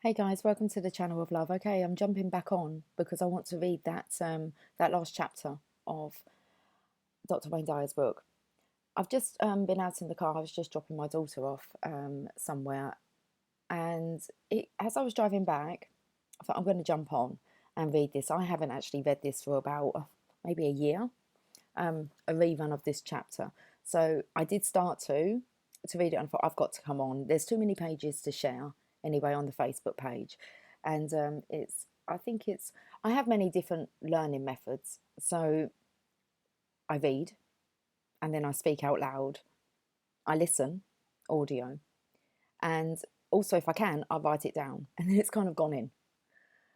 Hey guys, welcome to the channel of love. Okay, I'm jumping back on because I want to read that last chapter of Dr. Wayne Dyer's book. I've just been out in the car. I was just dropping my daughter off somewhere, and as I was driving back, I thought I'm going to jump on and read this. I haven't actually read this for about maybe a year, a rerun of this chapter. So I did start to read it, and I thought I've got to come on. There's too many pages to share anyway on the Facebook page, and I have many different learning methods. So I read, and then I speak out loud. I listen, audio, and also if I can, I write it down, and then it's kind of gone in.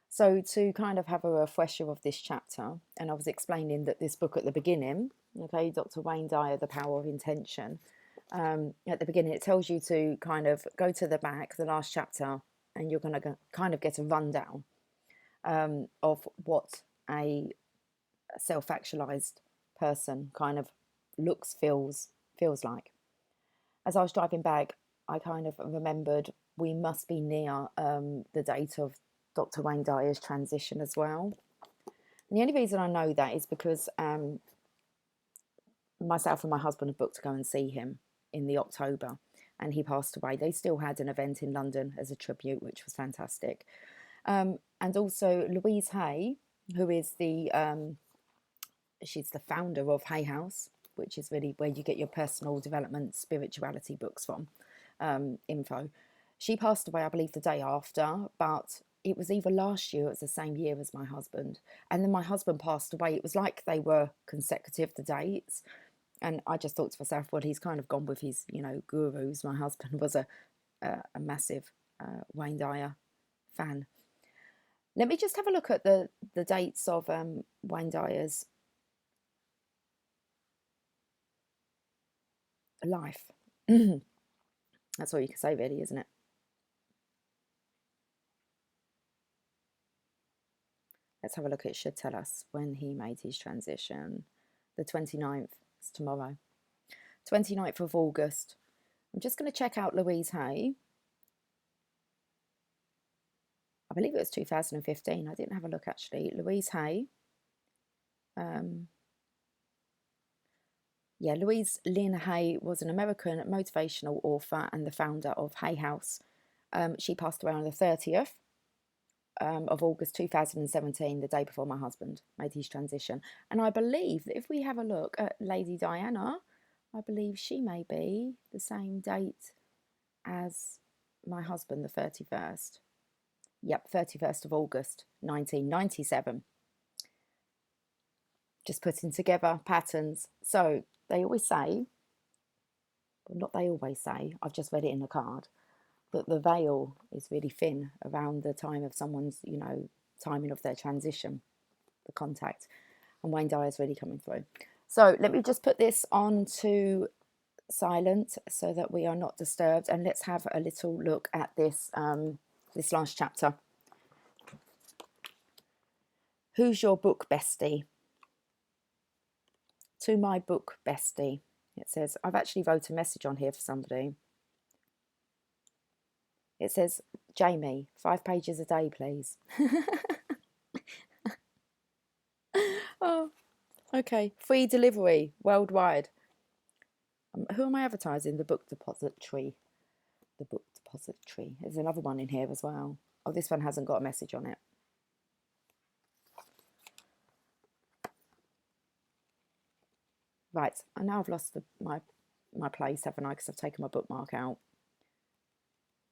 So to kind of have a refresher of this chapter, and I was explaining that this book at the beginning, okay, Dr. Wayne Dyer, The Power of Intention, at the beginning it tells you to kind of go to the back, the last chapter, and you're going to kind of get a rundown of what a self-actualized person kind of looks, feels like. As I was driving back, I kind of remembered we must be near the date of Dr. Wayne Dyer's transition as well. And the only reason I know that is because myself and my husband have booked to go and see him in the October, and he passed away. They still had an event in London as a tribute, which was fantastic. And also Louise Hay, who is she's the founder of Hay House, which is really where you get your personal development, spirituality books from, info. She passed away, I believe, the day after, but it was either last year, it was the same year as my husband. And then my husband passed away. It was like they were consecutive, the dates. And I just thought to myself, well, he's kind of gone with his, gurus. My husband was a massive Wayne Dyer fan. Let me just have a look at the dates of Wayne Dyer's life. That's all you can say, really, isn't it? Let's have a look. It should tell us when he made his transition. The 29th is tomorrow. 29th of August. I'm just going to check out Louise Hay. I believe it was 2015. I didn't have a look, actually. Louise Hay. Louise Lynn Hay was an American motivational author and the founder of Hay House. She passed away on the 30th of August 2017, the day before my husband made his transition. And I believe that if we have a look at Lady Diana, I believe she may be the same date as my husband, the 31st. Yep, 31st of August 1997. Just putting together patterns. So they always say, well, not they always say, I've just read it in the card, that the veil is really thin around the time of someone's, timing of their transition, the contact. And Wayne Dyer is really coming through. So let me just put this on to silent so that we are not disturbed. And let's have a little look at this, this last chapter. Who's your book bestie? To my book bestie. It says, I've actually wrote a message on here for somebody. It says, Jamie, 5 pages a day, please. Oh, okay. Free delivery worldwide. Who am I advertising? The Book Depository. The Book Depository. There's another one in here as well. Oh, this one hasn't got a message on it. Right, I know I've lost my place, haven't I? Because I've taken my bookmark out.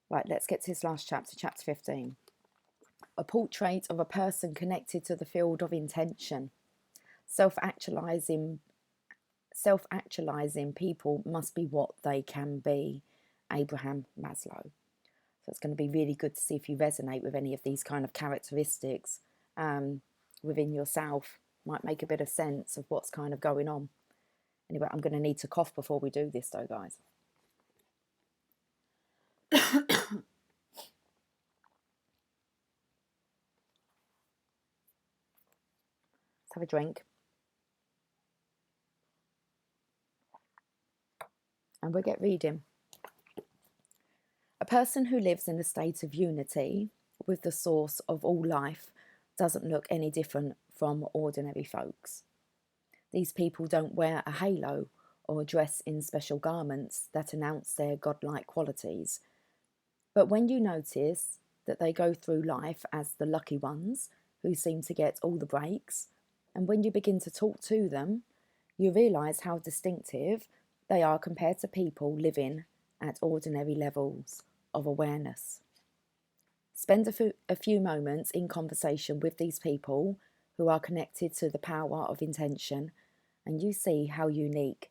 Right, let's get to this last chapter, chapter 15. A portrait of a person connected to the field of intention. Self-actualizing people must be what they can be. Abraham Maslow. So it's going to be really good to see if you resonate with any of these kind of characteristics within yourself. Might make a bit of sense of what's kind of going on. Anyway, I'm going to need to cough before we do this though, guys. Let's have a drink. And we'll get reading. A person who lives in a state of unity with the source of all life doesn't look any different from ordinary folks. These people don't wear a halo or dress in special garments that announce their godlike qualities. But when you notice that they go through life as the lucky ones who seem to get all the breaks, and when you begin to talk to them, you realise how distinctive they are compared to people living at ordinary levels of awareness. Spend a few moments in conversation with these people who are connected to the power of intention, and you see how unique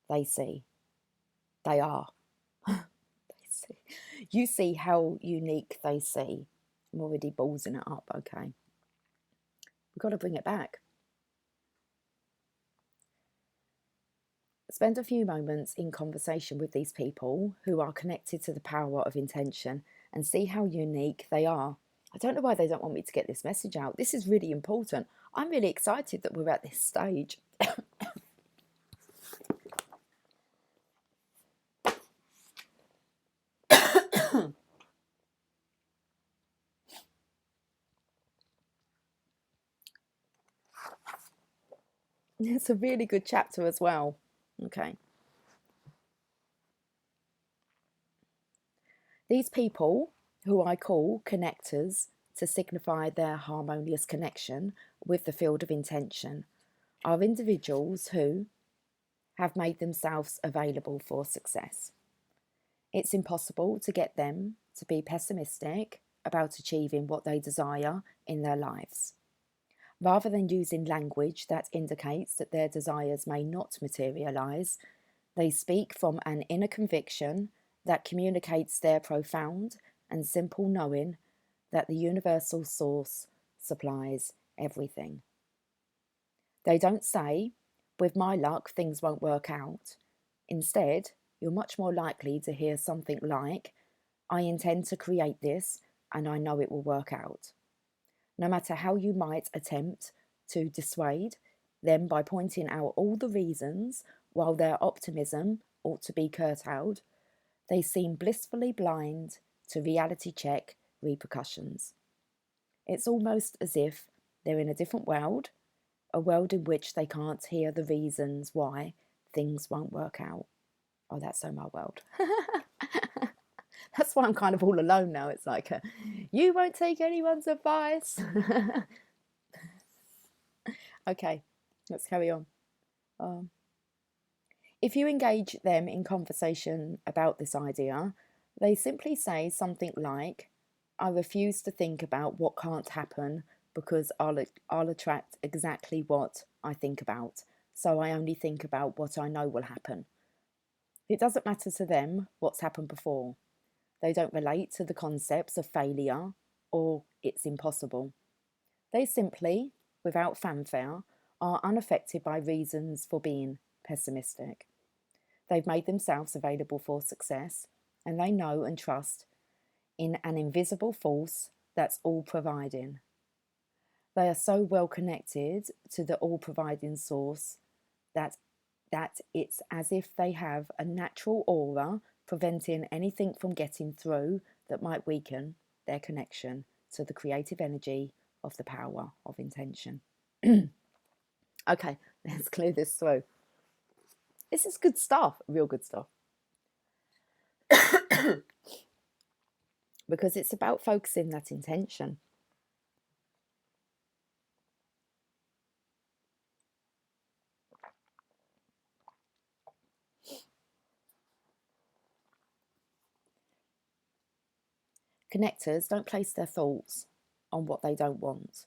they are. You see how unique they see. I'm already ballsing it up, okay. We've got to bring it back. Spend a few moments in conversation with these people who are connected to the power of intention and see how unique they are. I don't know why they don't want me to get this message out. This is really important. I'm really excited that we're at this stage. It's a really good chapter as well. Okay. These people, who I call connectors to signify their harmonious connection with the field of intention, are individuals who have made themselves available for success. It's impossible to get them to be pessimistic about achieving what they desire in their lives. Rather than using language that indicates that their desires may not materialise, they speak from an inner conviction that communicates their profound and simple knowing that the universal source supplies everything. They don't say, with my luck, things won't work out. Instead, you're much more likely to hear something like, I intend to create this and I know it will work out. No matter how you might attempt to dissuade them by pointing out all the reasons why their optimism ought to be curtailed, they seem blissfully blind to reality check repercussions. It's almost as if they're in a different world, a world in which they can't hear the reasons why things won't work out. Oh, that's so my world. That's why I'm kind of all alone now. It's like, you won't take anyone's advice. Okay, let's carry on. If you engage them in conversation about this idea, they simply say something like, I refuse to think about what can't happen because I'll attract exactly what I think about. So I only think about what I know will happen. It doesn't matter to them what's happened before. They don't relate to the concepts of failure or it's impossible. They simply, without fanfare, are unaffected by reasons for being pessimistic. They've made themselves available for success, and they know and trust in an invisible force that's all providing. They are so well connected to the all providing source that it's as if they have a natural aura preventing anything from getting through that might weaken their connection to the creative energy of the power of intention. Okay, let's clear this through. This is good stuff, real good stuff. Because it's about focusing that intention. Connectors don't place their thoughts on what they don't want,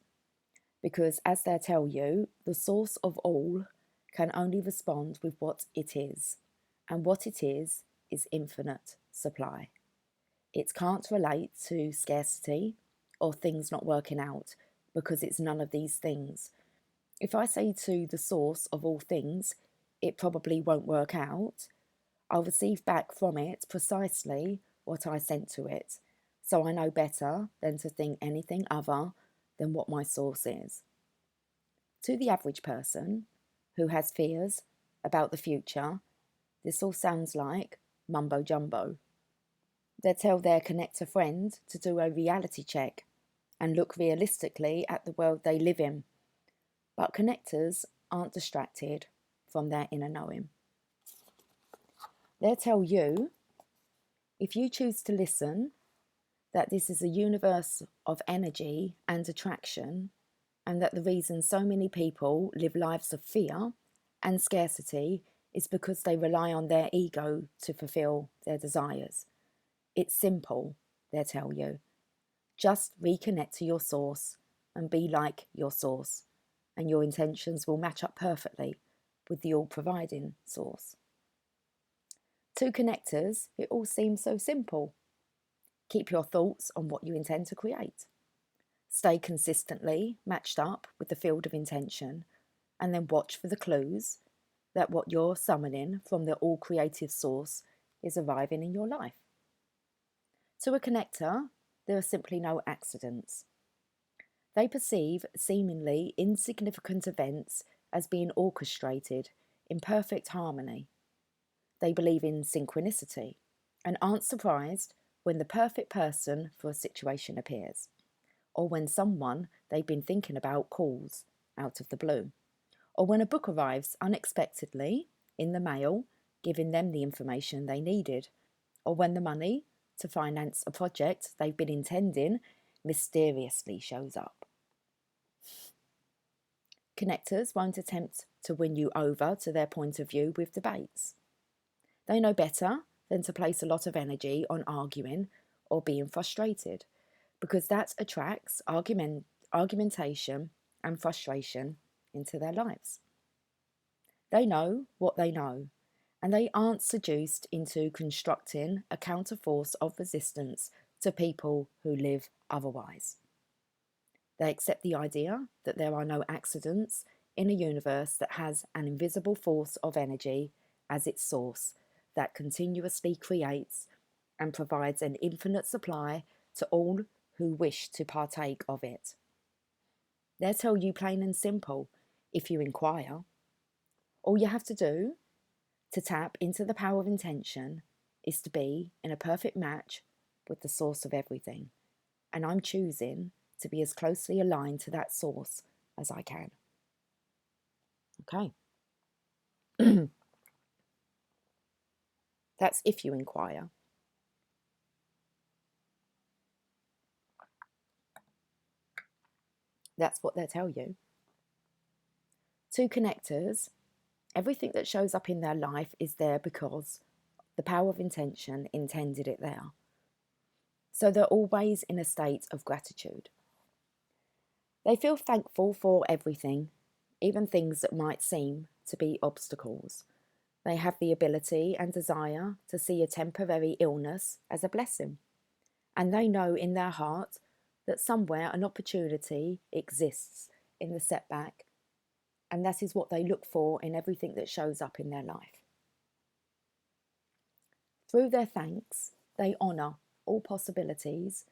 because as they tell you, the source of all can only respond with what it is, and what it is infinite supply. It can't relate to scarcity or things not working out, because it's none of these things. If I say to the source of all things, it probably won't work out, I'll receive back from it precisely what I sent to it. So I know better than to think anything other than what my source is. To the average person who has fears about the future, this all sounds like mumbo jumbo. They tell their connector friend to do a reality check and look realistically at the world they live in. But connectors aren't distracted from their inner knowing. They'll tell you, if you choose to listen, that this is a universe of energy and attraction, and that the reason so many people live lives of fear and scarcity is because they rely on their ego to fulfill their desires. It's simple, they'll tell you. Just reconnect to your source and be like your source, and your intentions will match up perfectly with the all-providing source. To connectors, it all seems so simple. Keep your thoughts on what you intend to create. Stay consistently matched up with the field of intention, and then watch for the clues that what you're summoning from the all-creative source is arriving in your life. To a connector, there are simply no accidents. They perceive seemingly insignificant events as being orchestrated in perfect harmony. They believe in synchronicity and aren't surprised when the perfect person for a situation appears, or when someone they've been thinking about calls out of the blue, or when a book arrives unexpectedly in the mail, giving them the information they needed, or when the money to finance a project they've been intending mysteriously shows up. Connectors won't attempt to win you over to their point of view with debates. They know better than to place a lot of energy on arguing or being frustrated, because that attracts argumentation and frustration into their lives. They know what they know, and they aren't seduced into constructing a counterforce of resistance to people who live otherwise. They accept the idea that there are no accidents in a universe that has an invisible force of energy as its source that continuously creates and provides an infinite supply to all who wish to partake of it. They'll tell you plain and simple if you inquire. All you have to do to tap into the power of intention is to be in a perfect match with the source of everything. And I'm choosing to be as closely aligned to that source as I can. Okay. That's if you inquire. That's what they'll tell you. To connectors, everything that shows up in their life is there because the power of intention intended it there. So they're always in a state of gratitude. They feel thankful for everything, even things that might seem to be obstacles. They have the ability and desire to see a temporary illness as a blessing. And they know in their heart that somewhere an opportunity exists in the setback. And that is what they look for in everything that shows up in their life. Through their thanks, they honour all possibilities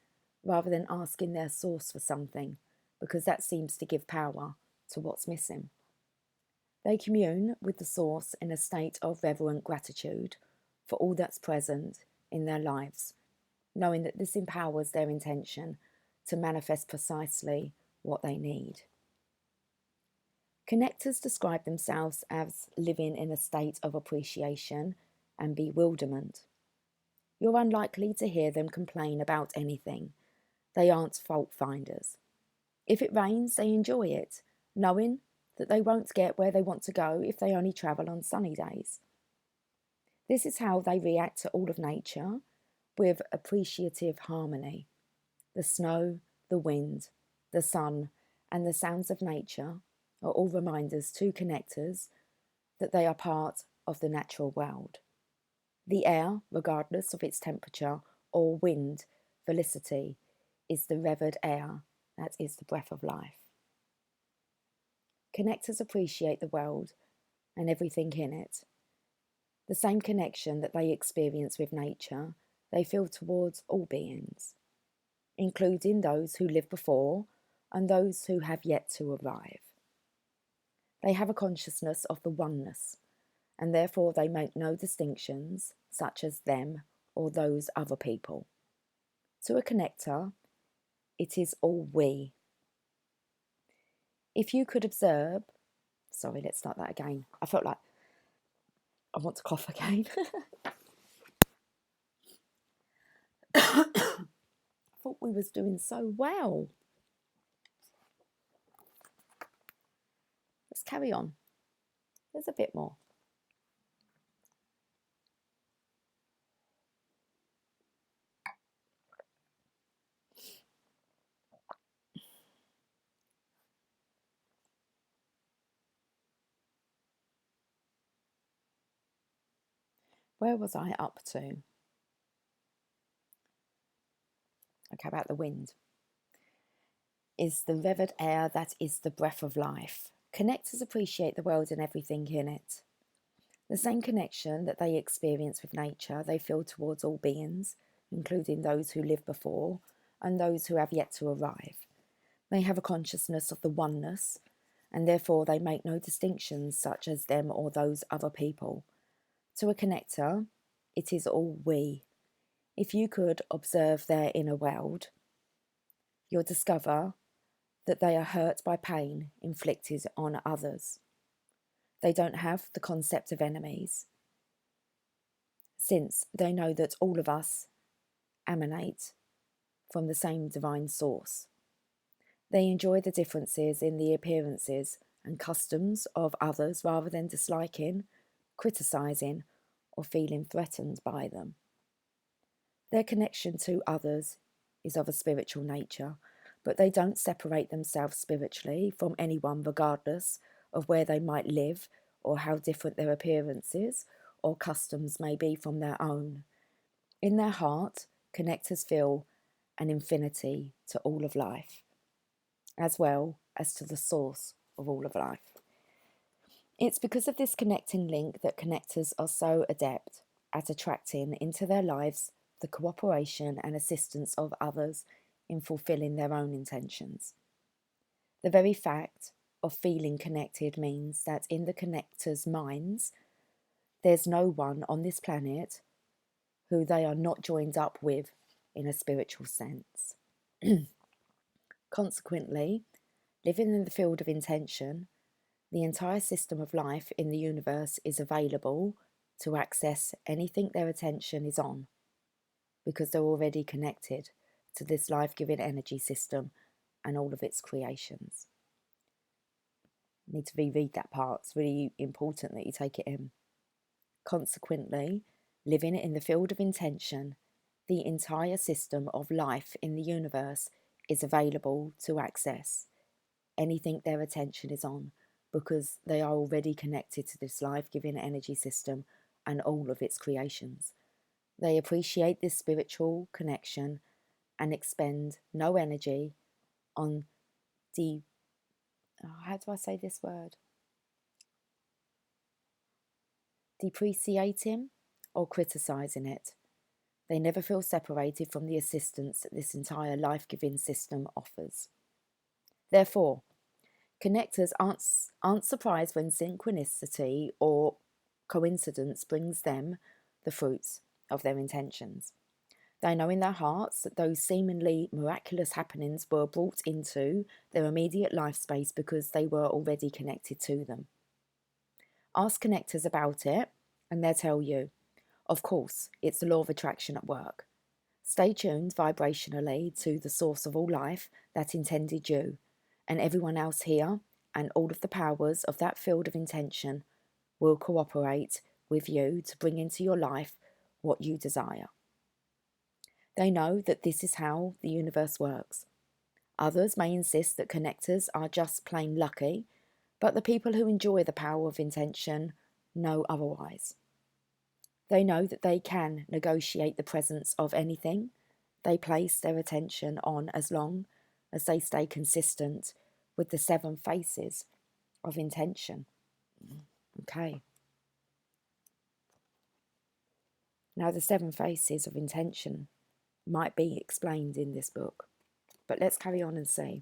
rather than asking their source for something, because that seems to give power to what's missing. They commune with the source in a state of reverent gratitude for all that's present in their lives, knowing that this empowers their intention to manifest precisely what they need. Connectors describe themselves as living in a state of appreciation and bewilderment. You're unlikely to hear them complain about anything. They aren't fault finders. If it rains, they enjoy it, knowing that they won't get where they want to go if they only travel on sunny days. This is how they react to all of nature, with appreciative harmony. The snow, the wind, the sun, and the sounds of nature are all reminders to connectors that they are part of the natural world. The air, regardless of its temperature or wind velocity, is the revered air that is the breath of life. Connectors appreciate the world and everything in it. The same connection that they experience with nature, they feel towards all beings, including those who lived before and those who have yet to arrive. They have a consciousness of the oneness, and therefore they make no distinctions, such as them or those other people. To a connector, It is all we. If you could observe, sorry, let's start that again. I felt like I want to cough again. I thought we was doing so well. Let's carry on. There's a bit more. Where was I up to? Okay, about the wind. Is the revered air that is the breath of life. Connectors appreciate the world and everything in it. The same connection that they experience with nature, they feel towards all beings, including those who lived before and those who have yet to arrive. They have a consciousness of the oneness, and therefore they make no distinctions such as them or those other people. To a connector, it is all we. If you could observe their inner world, you'll discover that they are hurt by pain inflicted on others. They don't have the concept of enemies, since they know that all of us emanate from the same divine source. They enjoy the differences in the appearances and customs of others rather than disliking, criticizing, or feeling threatened by them. Their connection to others is of a spiritual nature, but they don't separate themselves spiritually from anyone regardless of where they might live or how different their appearances or customs may be from their own. In their heart, connectors feel an infinity to all of life, as well as to the source of all of life. It's because of this connecting link that connectors are so adept at attracting into their lives the cooperation and assistance of others in fulfilling their own intentions. The very fact of feeling connected means that in the connectors' minds, there's no one on this planet who they are not joined up with in a spiritual sense. Consequently, living in the field of intention, the entire system of life in the universe is available to access anything their attention is on, because they're already connected to this life-giving energy system and all of its creations. I need to reread that part. It's really important that you take it in. Consequently, living in the field of intention, the entire system of life in the universe is available to access anything their attention is on, because they are already connected to this life-giving energy system and all of its creations. They appreciate this spiritual connection and expend no energy on how do I say this word? Depreciating or criticizing it. They never feel separated from the assistance that this entire life-giving system offers. Therefore, connectors aren't surprised when synchronicity or coincidence brings them the fruits of their intentions. They know in their hearts that those seemingly miraculous happenings were brought into their immediate life space because they were already connected to them. Ask connectors about it, and they'll tell you. Of course, it's the law of attraction at work. Stay tuned vibrationally to the source of all life that intended you, and everyone else here, and all of the powers of that field of intention will cooperate with you to bring into your life what you desire. They know that this is how the universe works. Others may insist that connectors are just plain lucky, but the people who enjoy the power of intention know otherwise. They know that they can negotiate the presence of anything they place their attention on as long as they stay consistent with the 7 faces of intention. Okay. Now, the 7 faces of intention might be explained in this book, but let's carry on and see,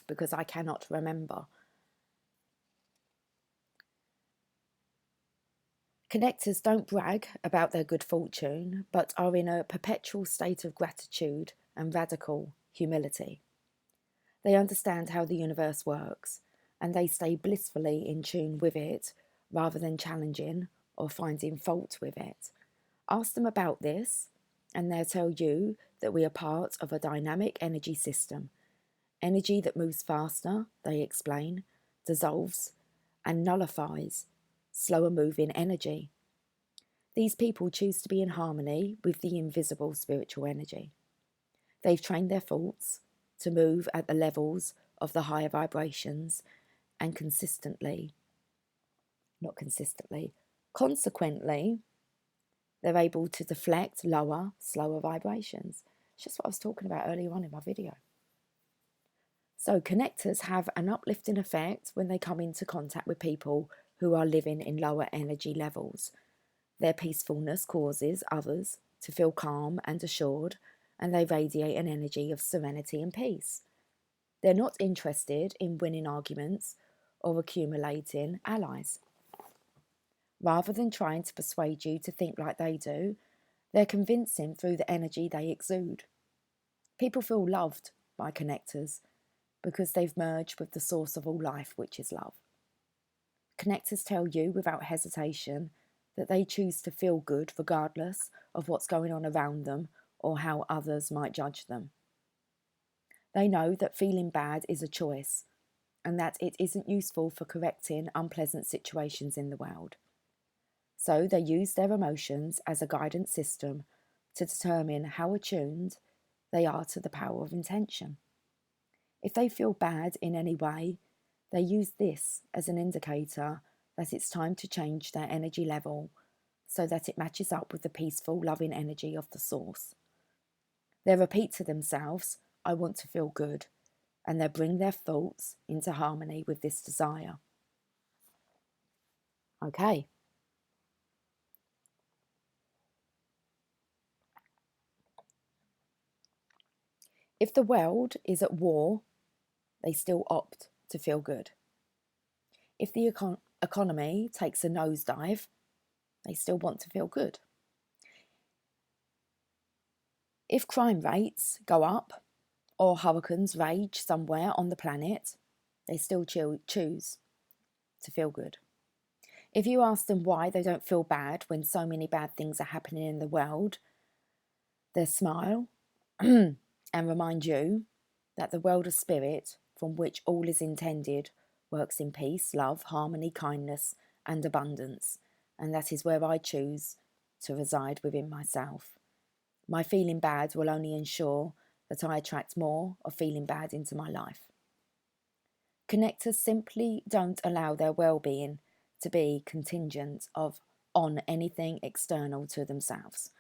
because I cannot remember. Connectors don't brag about their good fortune, but are in a perpetual state of gratitude and radical humility. They understand how the universe works, and they stay blissfully in tune with it rather than challenging or finding fault with it. Ask them about this, and they'll tell you that we are part of a dynamic energy system. Energy that moves faster, they explain, dissolves, and nullifies slower moving energy. These people choose to be in harmony with the invisible spiritual energy. They've trained their thoughts to move at the levels of the higher vibrations and consequently, they're able to deflect lower, slower vibrations. It's just what I was talking about earlier on in my video. So connectors have an uplifting effect when they come into contact with people who are living in lower energy levels. Their peacefulness causes others to feel calm and assured, and they radiate an energy of serenity and peace. They're not interested in winning arguments or accumulating allies. Rather than trying to persuade you to think like they do, they're convincing through the energy they exude. People feel loved by connectors because they've merged with the source of all life, which is love. Connectors tell you without hesitation that they choose to feel good regardless of what's going on around them or how others might judge them. They know that feeling bad is a choice and that it isn't useful for correcting unpleasant situations in the world. So they use their emotions as a guidance system to determine how attuned they are to the power of intention. If they feel bad in any way, they use this as an indicator that it's time to change their energy level so that it matches up with the peaceful, loving energy of the source. They repeat to themselves, I want to feel good, and they bring their thoughts into harmony with this desire. Okay. If the world is at war, they still opt to feel good. If the economy takes a nosedive, they still want to feel good. If crime rates go up or hurricanes rage somewhere on the planet, they still choose to feel good. If you ask them why they don't feel bad when so many bad things are happening in the world, they'll smile and remind you that the world of spirit, from which all is intended, works in peace, love, harmony, kindness, and abundance, and that is where I choose to reside within myself. My feeling bad will only ensure that I attract more of feeling bad into my life. Connectors simply don't allow their well-being to be contingent on anything external to themselves.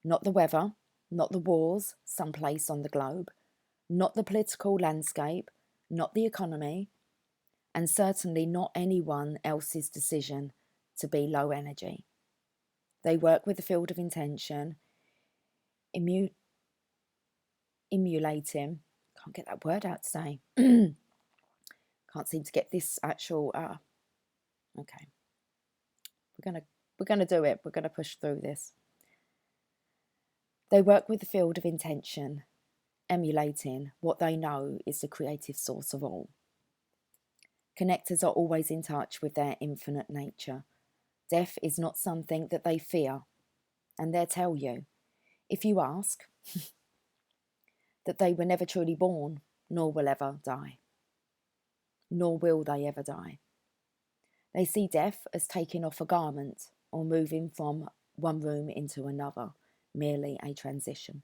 Not the weather, not the wars someplace on the globe, not the political landscape, not the economy, and certainly not anyone else's decision to be low energy. They work with the field of intention, emulating, can't get that word out today. Can't seem to get this actual, okay. We're gonna do it. We're gonna push through this. They work with the field of intention, emulating what they know is the creative source of all. Connectors are always in touch with their infinite nature. Death is not something that they fear, and they'll tell you, if you ask, that they were never truly born, nor will ever die. Nor will they ever die. They see death as taking off a garment or moving from one room into another, merely a transition.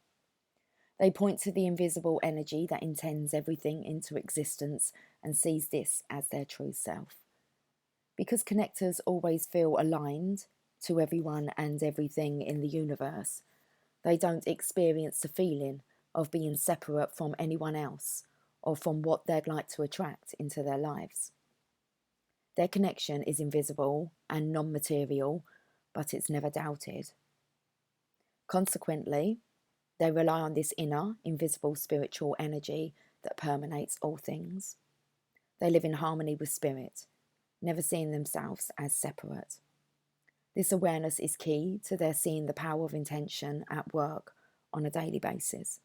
They point to the invisible energy that intends everything into existence and sees this as their true self. Because connectors always feel aligned to everyone and everything in the universe, they don't experience the feeling of being separate from anyone else or from what they'd like to attract into their lives. Their connection is invisible and non-material, but it's never doubted. Consequently, they rely on this inner, invisible spiritual energy that permeates all things. They live in harmony with spirit, never seeing themselves as separate. This awareness is key to their seeing the power of intention at work on a daily basis.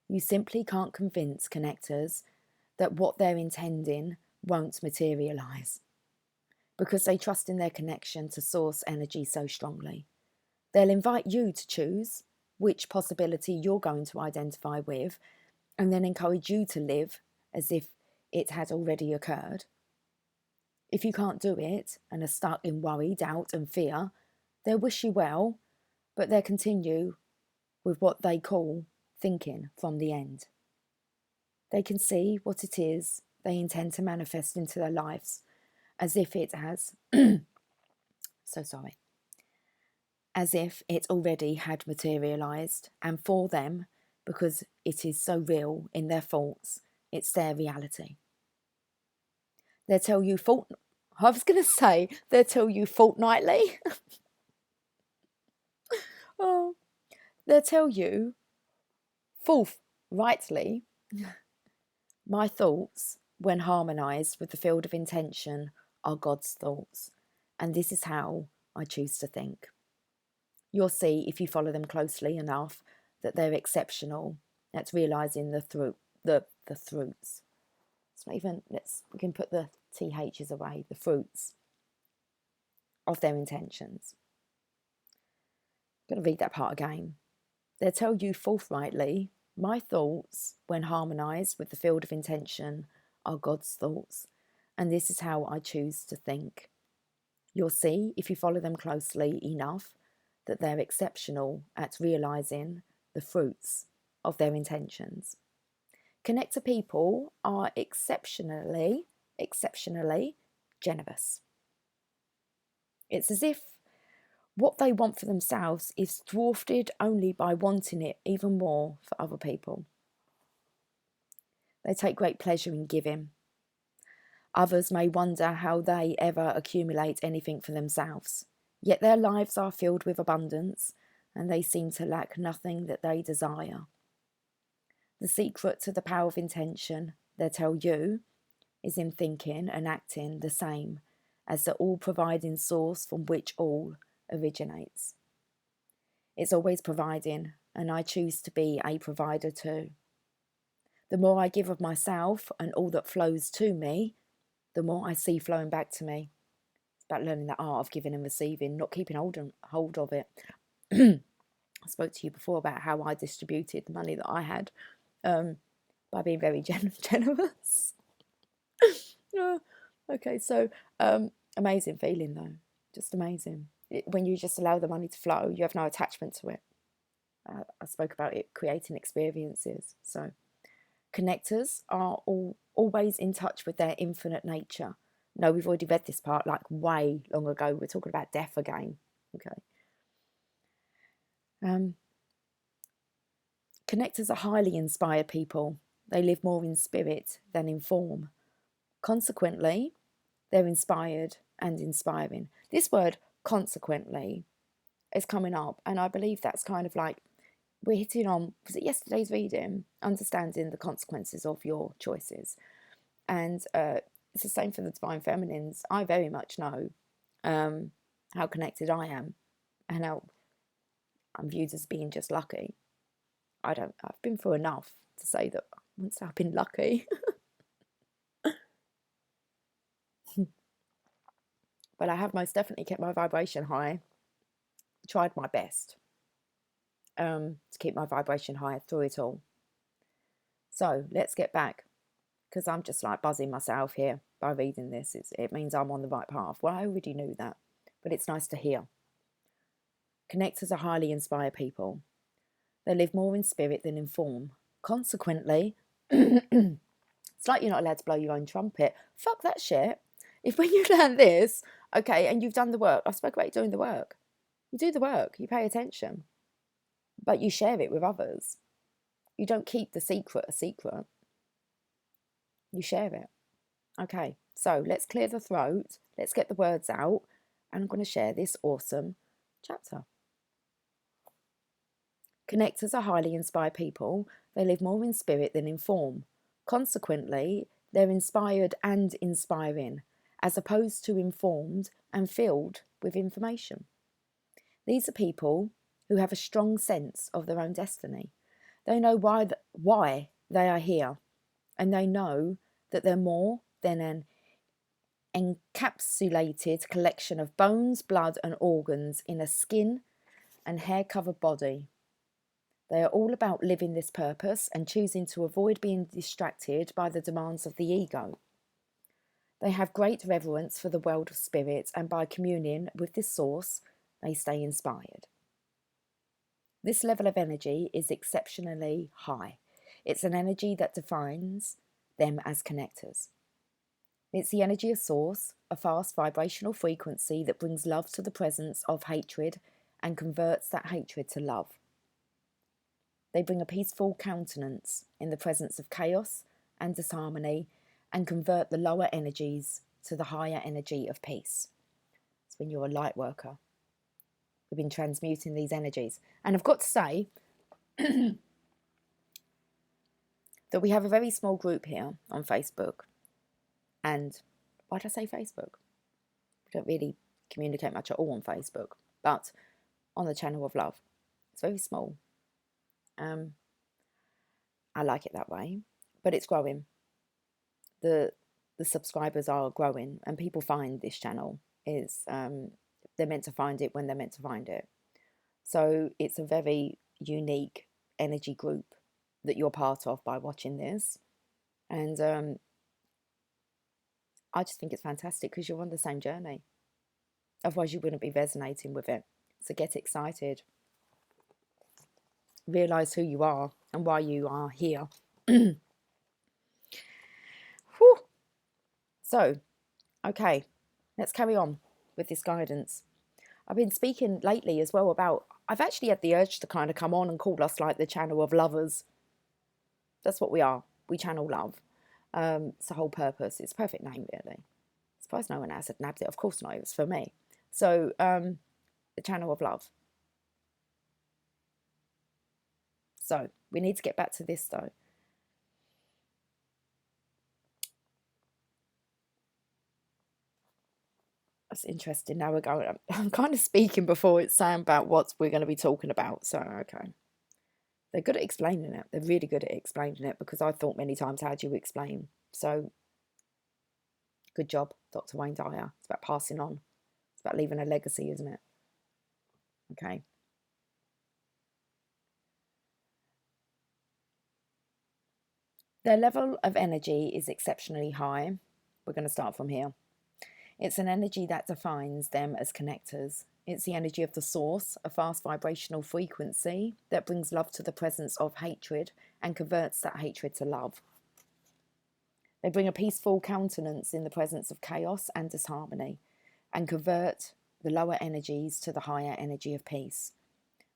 You simply can't convince connectors that what they're intending won't materialise, because they trust in their connection to source energy so strongly. They'll invite you to choose which possibility you're going to identify with, and then encourage you to live as if it had already occurred. If you can't do it and are stuck in worry, doubt and fear, they'll wish you well, but they'll continue with what they call thinking from the end. They can see what it is they intend to manifest into their lives as if it has, as if it already had materialised, and for them, because it is so real in their thoughts, it's their reality. They'll tell you they'll tell you fortnightly. Oh, they'll tell you forthrightly. My thoughts, when harmonised with the field of intention, are God's thoughts, and this is how I choose to think. You'll see, if you follow them closely enough, that they're exceptional at realising the fruits. It's not even, we can put the THs away, the fruits of their intentions. I'm going to read that part again. They'll tell you forthrightly, my thoughts, when harmonised with the field of intention, are God's thoughts, and this is how I choose to think. You'll see, if you follow them closely enough, that they're exceptional at realising the fruits of their intentions. Connector people are exceptionally generous. It's as if what they want for themselves is thwarted only by wanting it even more for other people. They take great pleasure in giving. Others may wonder how they ever accumulate anything for themselves, yet their lives are filled with abundance, and they seem to lack nothing that they desire. The secret to the power of intention, they tell you, is in thinking and acting the same as the all-providing source from which all originates. It's always providing, and I choose to be a provider too. The more I give of myself and all that flows to me, the more I see flowing back to me. It's about learning the art of giving and receiving, not keeping hold of it. I spoke to you before about how I distributed the money that I had by being very generous. Okay, so amazing feeling though, just amazing. When you just allow the money to flow, you have no attachment to it. I spoke about it creating experiences. So connectors are always in touch with their infinite nature. No, we've already read this part like way long ago. We're talking about death again. Okay. Connectors are highly inspired people. They live more in spirit than in form. Consequently, they're inspired and inspiring. This word, consequently, is coming up, and I believe that's kind of like we're hitting on, was it yesterday's reading, understanding the consequences of your choices. And it's the same for the divine feminines. I very much know how connected I am and how I'm viewed as being just lucky. I've been through enough to say that once I've been lucky. But I have most definitely kept my vibration high, tried my best to keep my vibration high through it all. So let's get back, because I'm just like buzzing myself here by reading this. It means I'm on the right path. Well, I already knew that, but it's nice to hear. Connectors are highly inspired people. They live more in spirit than in form. Consequently, it's like you're not allowed to blow your own trumpet. Fuck that shit. If when you learn this, okay, and you've done the work, I've spoken about doing the work. You do the work, you pay attention, but you share it with others. You don't keep the secret a secret. You share it. Okay, so let's clear the throat. Let's get the words out. And I'm going to share this awesome chapter. Connectors are highly inspired people. They live more in spirit than in form. Consequently, they're inspired and inspiring, as opposed to informed and filled with information. These are people who have a strong sense of their own destiny. They know why they are here, and they know that they're more than an encapsulated collection of bones, blood, and organs in a skin and hair-covered body. They are all about living this purpose and choosing to avoid being distracted by the demands of the ego. They have great reverence for the world of spirit, and by communing with this source, they stay inspired. This level of energy is exceptionally high. It's an energy that defines them as connectors. It's the energy of source, a fast vibrational frequency that brings love to the presence of hatred and converts that hatred to love. They bring a peaceful countenance in the presence of chaos and disharmony and convert the lower energies to the higher energy of peace. It's when you're a light worker. We've been transmuting these energies. And I've got to say that we have a very small group here on Facebook. And why did I say Facebook? We don't really communicate much at all on Facebook, but on the channel of love. It's very small. I like it that way, but it's growing. The subscribers are growing, and people find this channel is they're meant to find it when they're meant to find it. So it's a very unique energy group that you're part of by watching this, and I just think it's fantastic because you're on the same journey. Otherwise, you wouldn't be resonating with it. So get excited. Realize who you are and why you are here. So, okay, let's carry on with this guidance. I've been speaking lately as well about, I've actually had the urge to kind of come on and call us like the channel of lovers. That's what we are. We channel love. It's the whole purpose. It's a perfect name, really. I suppose no one else had nabbed it. Of course not. It was for me. So, the channel of love. So, we need to get back to this, though. That's interesting. Now we're going, I'm kind of speaking before it's saying about what we're going to be talking about. So, okay. They're good at explaining it. They're really good at explaining it, because I thought many times, how do you explain? So, good job, Dr. Wayne Dyer. It's about passing on. It's about leaving a legacy, isn't it? Okay. Their level of energy is exceptionally high. We're going to start from here. It's an energy that defines them as connectors. It's the energy of the source, a fast vibrational frequency that brings love to the presence of hatred and converts that hatred to love. They bring a peaceful countenance in the presence of chaos and disharmony and convert the lower energies to the higher energy of peace.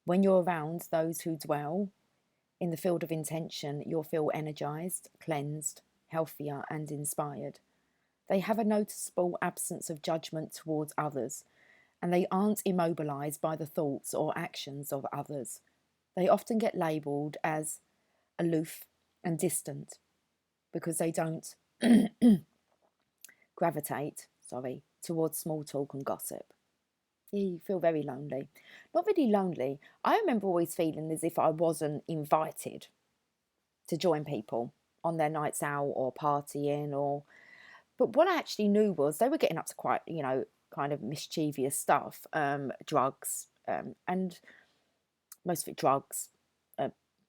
When you're around those who dwell in the field of intention, you'll feel energized, cleansed, healthier, and inspired. They have a noticeable absence of judgment towards others, and they aren't immobilized by the thoughts or actions of others. They often get labeled as aloof and distant because they don't gravitate, towards small talk and gossip. You feel very lonely. Not really lonely. I remember always feeling as if I wasn't invited to join people on their nights out or partying but what I actually knew was they were getting up to quite, kind of mischievous stuff, drugs, and most of it drugs,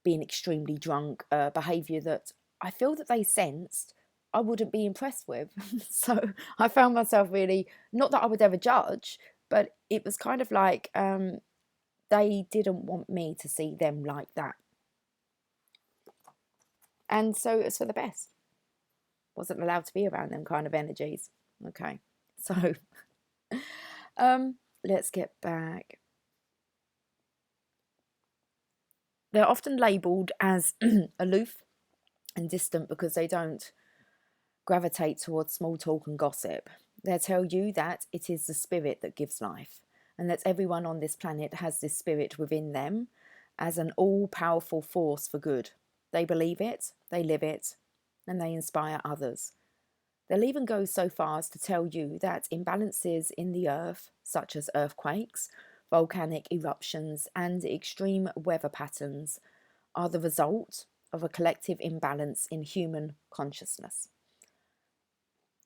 being extremely drunk, behaviour that I feel that they sensed I wouldn't be impressed with. So I found myself really, not that I would ever judge, but it was kind of like they didn't want me to see them like that. And so it's for the best. Wasn't allowed to be around them kind of energies. Okay, so let's get back. They're often labelled as aloof and distant because they don't gravitate towards small talk and gossip. They'll tell you that it is the spirit that gives life, and that everyone on this planet has this spirit within them as an all-powerful force for good. They believe it, they live it, and they inspire others. They'll even go so far as to tell you that imbalances in the earth, such as earthquakes, volcanic eruptions, and extreme weather patterns, are the result of a collective imbalance in human consciousness.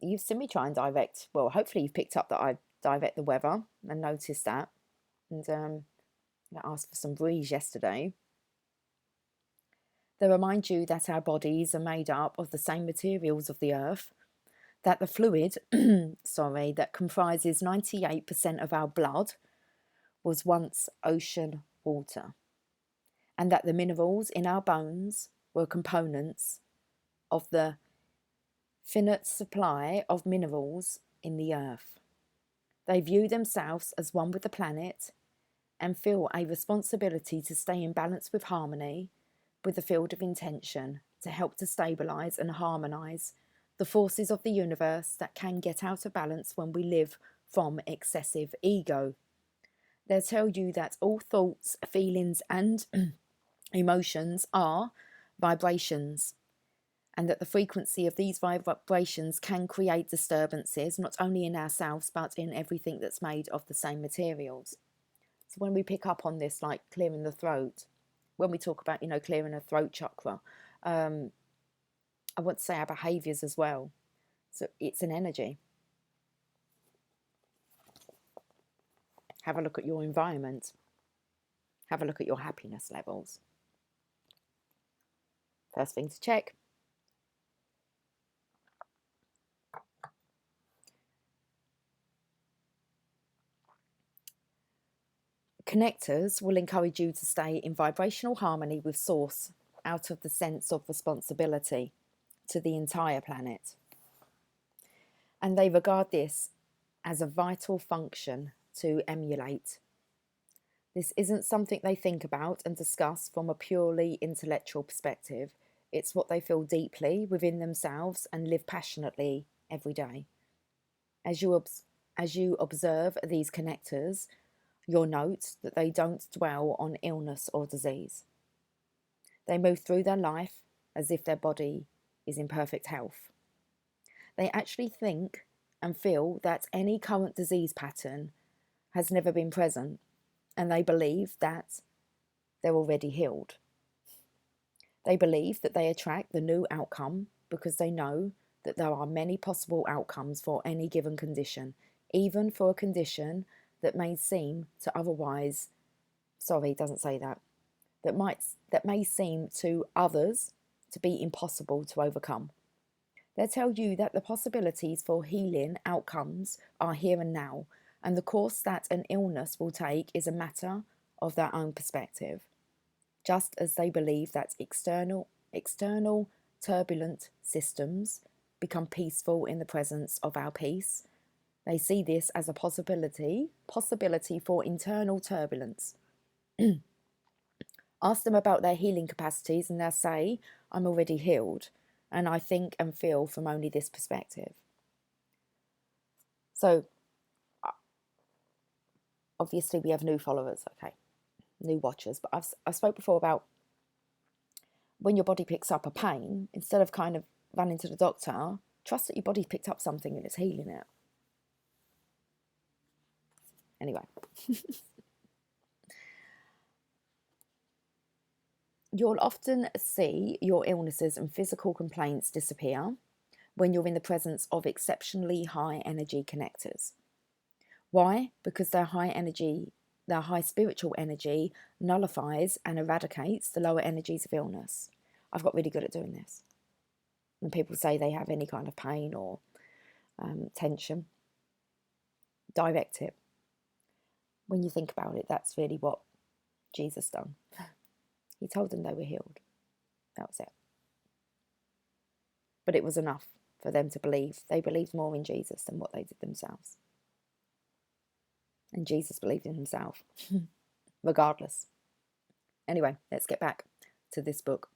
You've seen me try and direct, well, hopefully you've picked up that I direct the weather and noticed that. And I asked for some breeze yesterday. They remind you that our bodies are made up of the same materials of the earth, that the fluid, that comprises 98% of our blood was once ocean water, and that the minerals in our bones were components of the finite supply of minerals in the earth. They view themselves as one with the planet and feel a responsibility to stay in balance with harmony with the field of intention to help to stabilize and harmonize the forces of the universe that can get out of balance when we live from excessive ego. They'll tell you that all thoughts, feelings, and emotions are vibrations, and that the frequency of these vibrations can create disturbances not only in ourselves but in everything that's made of the same materials. So when we pick up on this, like clearing the throat, when we talk about, clearing a throat chakra, I want to say our behaviours as well. So it's an energy. Have a look at your environment. Have a look at your happiness levels. First thing to check. Connectors will encourage you to stay in vibrational harmony with Source out of the sense of responsibility to the entire planet. And they regard this as a vital function to emulate. This isn't something they think about and discuss from a purely intellectual perspective. It's what they feel deeply within themselves and live passionately every day. As you observe these connectors, you'll note that they don't dwell on illness or disease. They move through their life as if their body is in perfect health. They actually think and feel that any current disease pattern has never been present, and they believe that they're already healed. They believe that they attract the new outcome because they know that there are many possible outcomes for any given condition, even for a condition that may seem to otherwise, it doesn't say that, that may seem to others to be impossible to overcome. They tell you that the possibilities for healing outcomes are here and now, and the course that an illness will take is a matter of their own perspective. Just as they believe that external turbulent systems become peaceful in the presence of our peace, they see this as a possibility for internal turbulence. Ask them about their healing capacities and they'll say, I'm already healed, and I think and feel from only this perspective. So, obviously we have new followers, okay, new watchers, but I've spoke before about when your body picks up a pain, instead of kind of running to the doctor, trust that your body picked up something and it's healing it. Anyway. You'll often see your illnesses and physical complaints disappear when you're in the presence of exceptionally high energy connectors. Why? Because their high spiritual energy nullifies and eradicates the lower energies of illness. I've got really good at doing this. When people say they have any kind of pain or tension, direct it. When you think about it, that's really what Jesus done. He told them they were healed. That was it. But it was enough for them to believe. They believed more in Jesus than what they did themselves. And Jesus believed in himself, regardless. Anyway, let's get back to this book.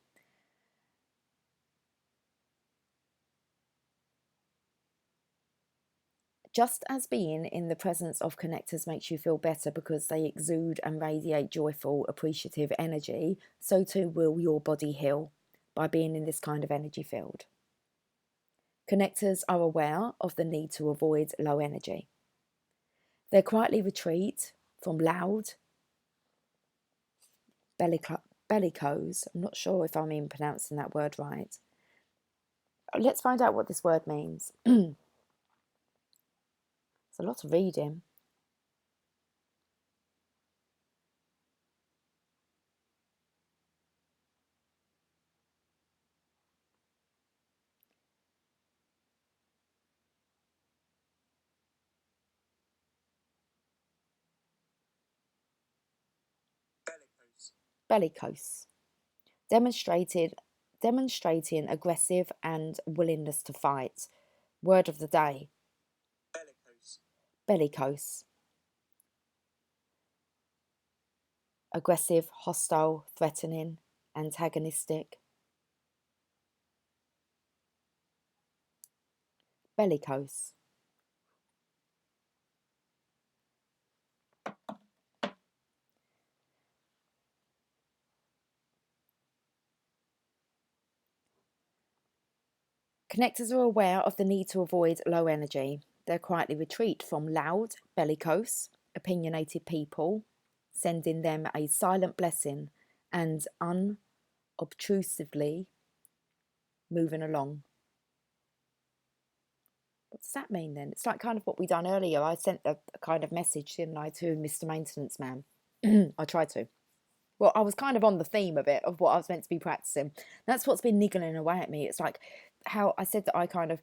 Just as being in the presence of connectors makes you feel better because they exude and radiate joyful, appreciative energy, so too will your body heal by being in this kind of energy field. Connectors are aware of the need to avoid low energy. They quietly retreat from loud belly bellicose. I'm not sure if I'm even pronouncing that word right. Let's find out what this word means. It's a lot of reading. Bellicose. Demonstrating aggressive and willingness to fight. Word of the day. Bellicose. Aggressive, hostile, threatening, antagonistic. Bellicose. Connectors are aware of the need to avoid low energy. They quietly retreat from loud, bellicose, opinionated people, sending them a silent blessing and unobtrusively moving along. What does that mean then? It's like kind of what we done earlier. I sent a kind of message, didn't I, to Mr. Maintenance Man. I tried to. Well, I was kind of on the theme of it, of what I was meant to be practicing. That's what's been niggling away at me. It's like how I said that I kind of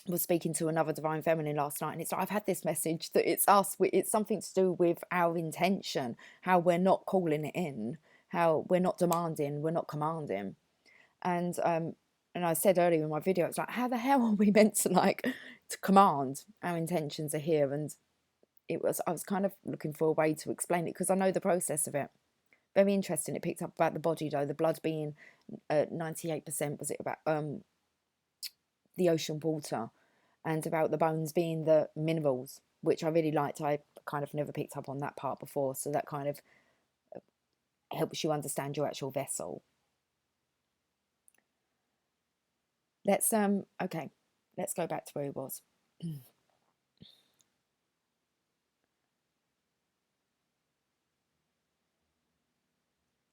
was speaking to another divine feminine last night, and it's like I've had this message that it's us, it's something to do with our intention, how we're not calling it in, how we're not demanding, we're not commanding. And I said earlier in my video, it's like, how the hell are we meant to to command? Our intentions are here. And I was kind of looking for a way to explain it because I know the process of it. Very interesting. It picked up about the body though, the blood being 98%, was it about the ocean water, and about the bones being the minerals, which I really liked. I kind of never picked up on that part before, so that kind of helps you understand your actual vessel. Let's okay, let's go back to where he was.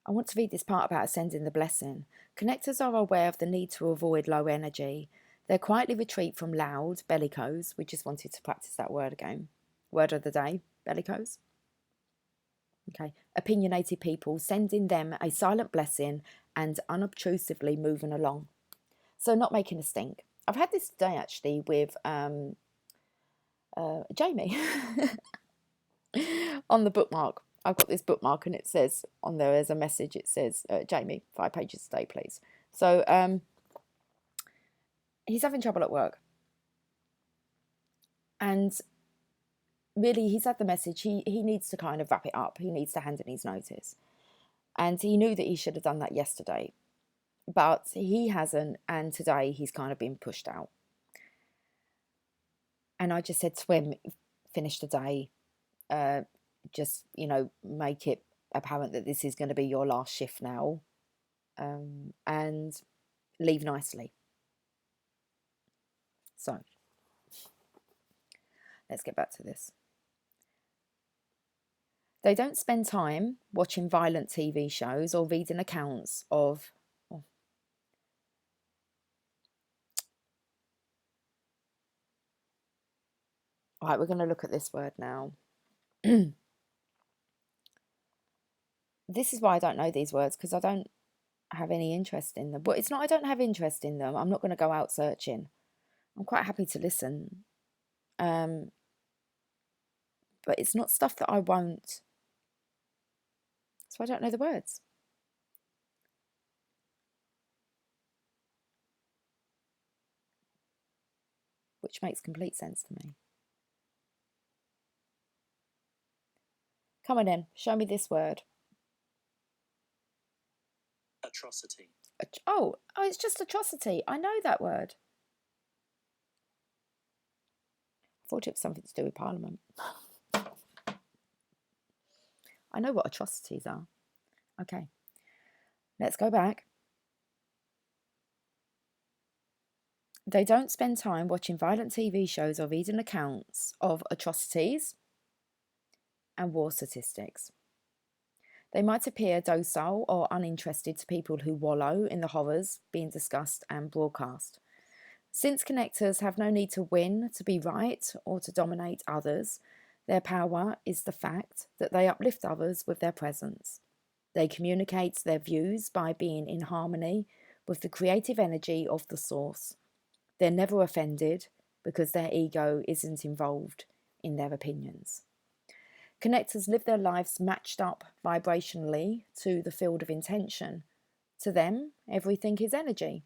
I want to read this part about ascending the blessing. Connectors are aware of the need to avoid low energy. They quietly retreat from loud, bellicose. We just wanted to practice that word again. Word of the day, bellicose. Okay. Opinionated people, sending them a silent blessing and unobtrusively moving along. So not making a stink. I've had this today actually with Jamie on the bookmark. I've got this bookmark and it says on there as a message, it says, Jamie, 5 pages a day, please. So he's having trouble at work. And really, he's had the message. He needs to kind of wrap it up. He needs to hand in his notice. And he knew that he should have done that yesterday. But he hasn't. And today he's kind of been pushed out. And I just said to him, finish the day. Just, make it apparent that this is going to be your last shift now, and leave nicely. So let's get back to this. They don't spend time watching violent TV shows or reading accounts of all right, we're going to look at this word now. This is why I don't know these words, because I don't have any interest in them. But it's not I don't have interest in them. I'm not going to go out searching. I'm quite happy to listen. But it's not stuff that I won't. So I don't know the words. Which makes complete sense to me. Come on in, show me this word. Atrocity. Oh, it's just atrocity. I know that word. I thought it was something to do with Parliament. I know what atrocities are. Okay, let's go back. They don't spend time watching violent TV shows or reading accounts of atrocities and war statistics. They might appear docile or uninterested to people who wallow in the horrors being discussed and broadcast. Since connectors have no need to win, to be right, or to dominate others, their power is the fact that they uplift others with their presence. They communicate their views by being in harmony with the creative energy of the source. They're never offended because their ego isn't involved in their opinions. Connectors live their lives matched up vibrationally to the field of intention. To them, everything is energy.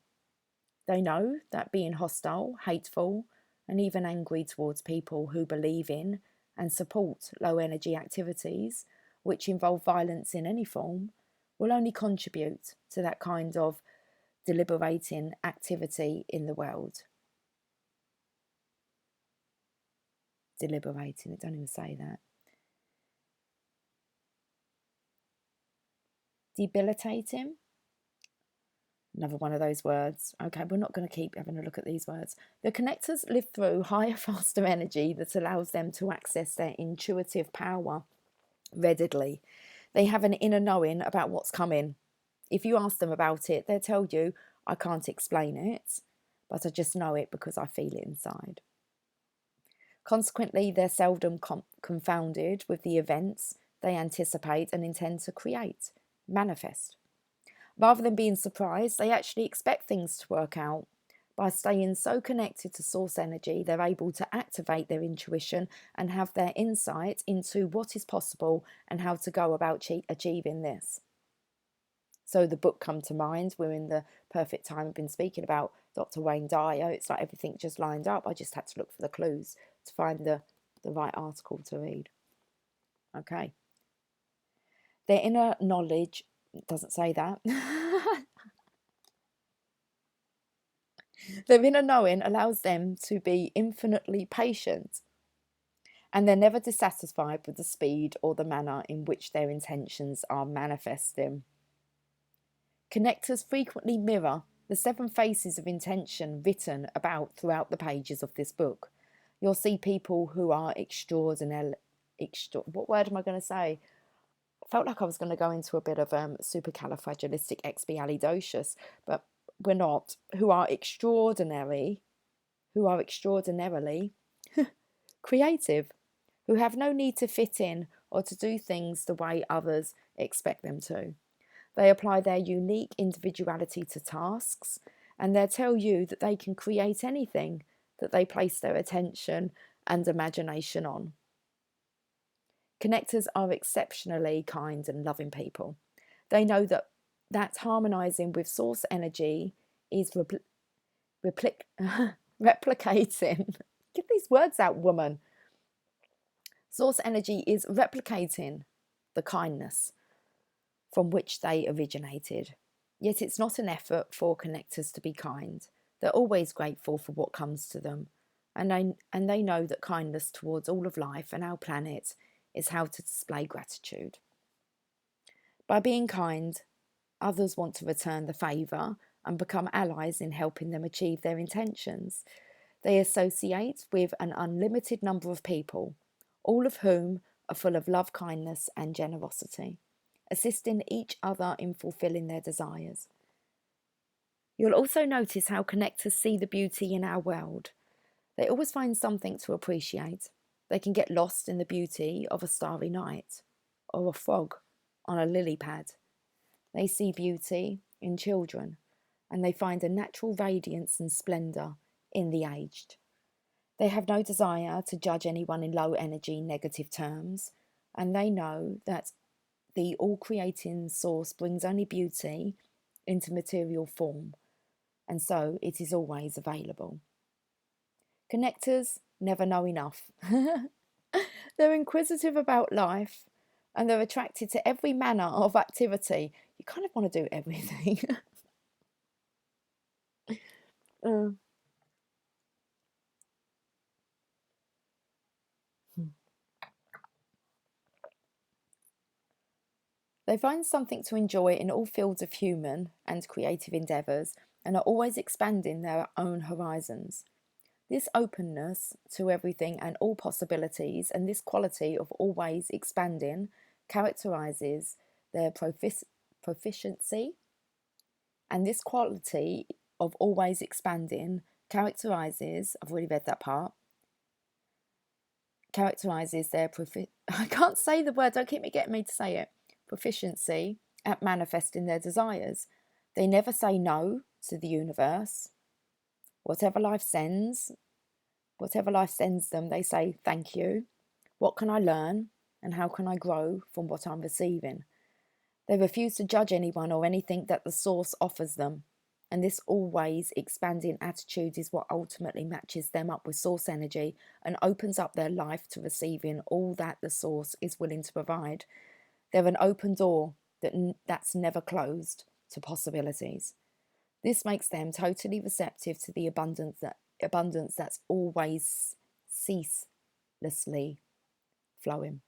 They know that being hostile, hateful, and even angry towards people who believe in and support low energy activities, which involve violence in any form, will only contribute to that kind of deliberating activity in the world. Deliberating, it don't even say that. Debilitating, another one of those words. Okay, we're not going to keep having a look at these words. The connectors live through higher, faster energy that allows them to access their intuitive power readily. They have an inner knowing about what's coming. If you ask them about it, they'll tell you, I can't explain it, but I just know it because I feel it inside. Consequently, they're seldom confounded with the events they anticipate and intend to create, manifest. Rather than being surprised, they actually expect things to work out. By staying so connected to source energy, they're able to activate their intuition and have their insight into what is possible and how to go about achieving this. So the book come to mind. We're in the perfect time. I've been speaking about Dr. Wayne Dyer. It's like everything just lined up. I just had to look for the clues to find the right article to read. Okay. Their inner knowledge, it doesn't say that. Their inner knowing allows them to be infinitely patient, and they're never dissatisfied with the speed or the manner in which their intentions are manifesting. Connectors frequently mirror the 7 faces of intention written about throughout the pages of this book. You'll see people who are extraordinary. What word am I going to say? I felt like I was going to go into a bit of supercalifragilisticexpialidocious, but we're not. Who are extraordinarily creative, who have no need to fit in or to do things the way others expect them to. They apply their unique individuality to tasks, and they'll tell you that they can create anything that they place their attention and imagination on. Connectors are exceptionally kind and loving people. They know that harmonizing with source energy is replicating. Get these words out, woman. Source energy is replicating the kindness from which they originated. Yet it's not an effort for connectors to be kind. They're always grateful for what comes to them, and they know that kindness towards all of life and our planet is how to display gratitude. By being kind, others want to return the favour and become allies in helping them achieve their intentions. They associate with an unlimited number of people, all of whom are full of love, kindness, and generosity, assisting each other in fulfilling their desires. You'll also notice how connectors see the beauty in our world. They always find something to appreciate. They can get lost in the beauty of a starry night or a frog on a lily pad. They see beauty in children, and they find a natural radiance and splendour in the aged. They have no desire to judge anyone in low energy, negative terms, and they know that the all-creating source brings only beauty into material form, and so it is always available. Connectors never know enough. They're inquisitive about life, and they're attracted to every manner of activity. You kind of want to do everything. uh. They find something to enjoy in all fields of human and creative endeavours and are always expanding their own horizons. This openness to everything and all possibilities, and this quality of always expanding, characterises their proficiency. And this quality of always expanding characterizes, I've already read that part, characterizes their I can't say the word, don't keep getting me to say it. Proficiency at manifesting their desires. They never say no to the universe. Whatever life sends them, they say thank you. What can I learn and how can I grow from what I'm receiving? They refuse to judge anyone or anything that the source offers them. And this always expanding attitude is what ultimately matches them up with source energy and opens up their life to receiving all that the source is willing to provide. They're an open door that's never closed to possibilities. This makes them totally receptive to the abundance that's always ceaselessly flowing.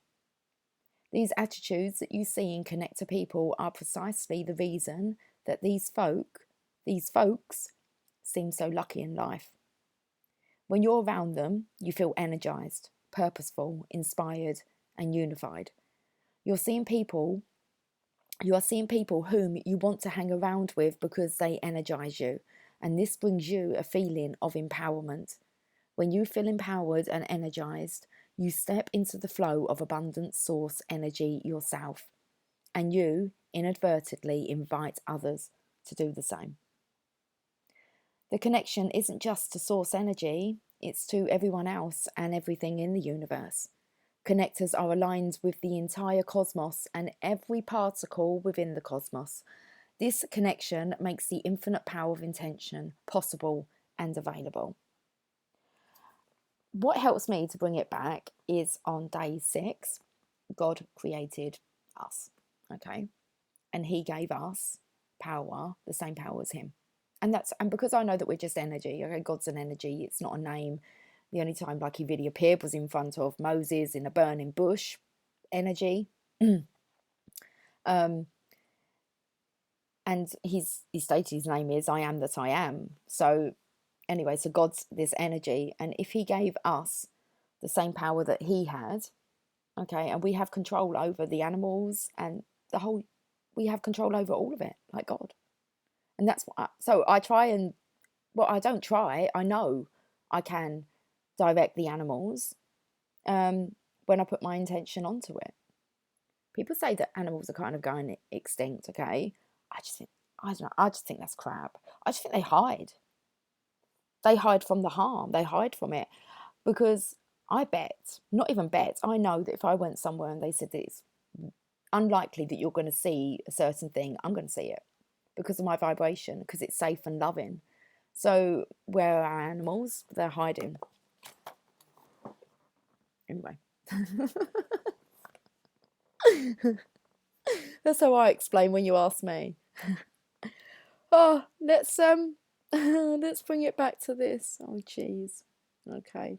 These attitudes that you see and connect to people are precisely the reason that these folks seem so lucky in life. When you're around them, you feel energized, purposeful, inspired, and unified. You are seeing people whom you want to hang around with because they energize you, and this brings you a feeling of empowerment. When you feel empowered and energized, you step into the flow of abundant source energy yourself, and you inadvertently invite others to do the same. The connection isn't just to source energy, it's to everyone else and everything in the universe. Connectors are aligned with the entire cosmos and every particle within the cosmos. This connection makes the infinite power of intention possible and available. What helps me to bring it back is on day 6, God created us, okay? And he gave us power, the same power as him. And because I know that we're just energy, okay? God's an energy, it's not a name. The only time like he really appeared was in front of Moses in a burning bush, energy. And he stated his name is I am that I am. So anyway, so God's this energy, and if he gave us the same power that he had, okay, and we have control over the animals and we have control over all of it, like God. And that's what I know I can direct the animals when I put my intention onto it. People say that animals are kind of going extinct, okay? I just think that's crap. I just think they hide. They hide from the harm. They hide from it because I know that if I went somewhere and they said that it's unlikely that you're going to see a certain thing, I'm going to see it because of my vibration, because it's safe and loving. So where are animals? They're hiding. Anyway. That's how I explain when you ask me. Oh, let's bring it back to this. Oh, jeez. Okay.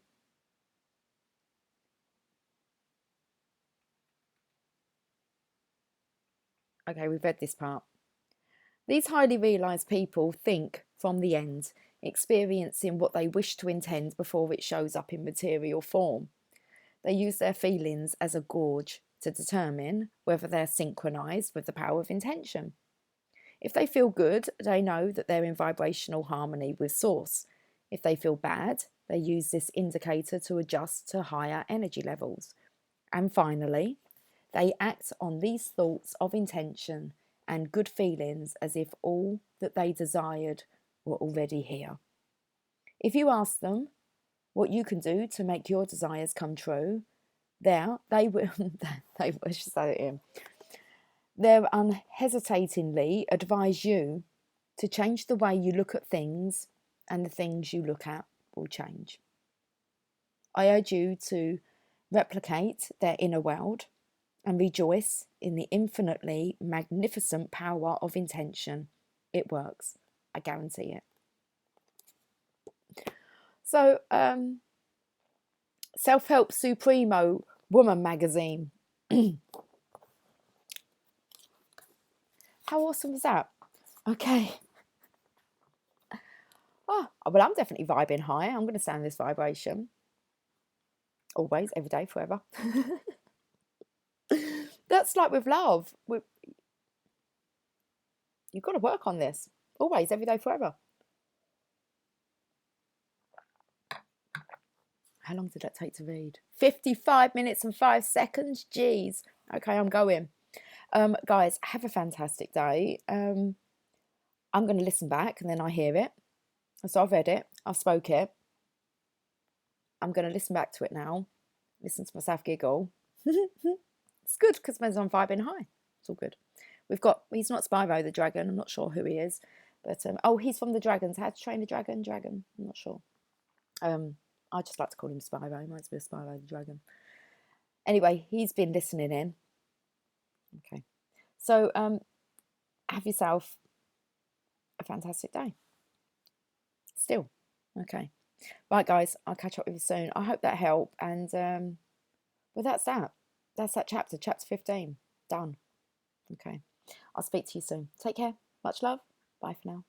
Okay, we've read this part. These highly realised people think from the end, experiencing what they wish to intend before it shows up in material form. They use their feelings as a gauge to determine whether they're synchronised with the power of intention. If they feel good, they know that they're in vibrational harmony with Source. If they feel bad, they use this indicator to adjust to higher energy levels. And finally, they act on these thoughts of intention and good feelings as if all that they desired were already here. If you ask them what you can do to make your desires come true, they will unhesitatingly advise you to change the way you look at things, and the things you look at will change. I urge you to replicate their inner world and rejoice in the infinitely magnificent power of intention. It works. I guarantee it. So, Self-Help Supremo Woman Magazine. How awesome was that? Okay. Oh, well, I'm definitely vibing high. I'm going to stand this vibration. Always, every day, forever. That's like with love. You've got to work on this. Always, every day, forever. How long did that take to read? 55 minutes and 5 seconds. Jeez. Okay, I'm going. Guys, have a fantastic day. I'm going to listen back and then I hear it. So I've read it. I've spoke it. I'm going to listen back to it now. Listen to myself giggle. It's good because means I'm vibing high. It's all good. He's not Spyro the Dragon. I'm not sure who he is. But, he's from the Dragons. How to Train a Dragon? I'm not sure. I just like to call him Spyro. He reminds me of Spyro the Dragon. Anyway, he's been listening in. Okay. So have yourself a fantastic day. Still. Okay. Right, guys, I'll catch up with you soon. I hope that helped. And well, that's that. That's that chapter 15. Done. Okay. I'll speak to you soon. Take care. Much love. Bye for now.